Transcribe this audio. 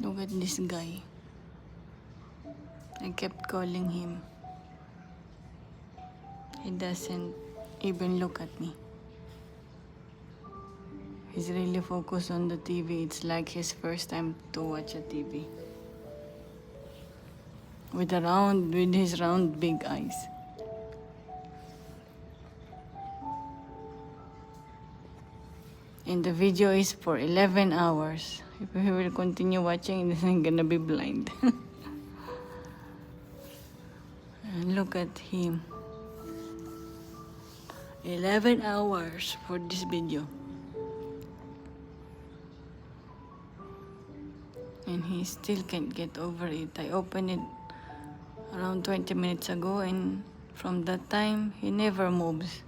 Look at this guy. I kept calling him. He doesn't even look at me. He's really focused on the TV. It's like his first time to watch a TV. With his round big eyes. And the video is for 11 hours. If he will continue watching, then I'm gonna be blind. And look at him. 11 hours for this video. And he still can't get over it. I opened it around 20 minutes ago, and from that time, he never moves.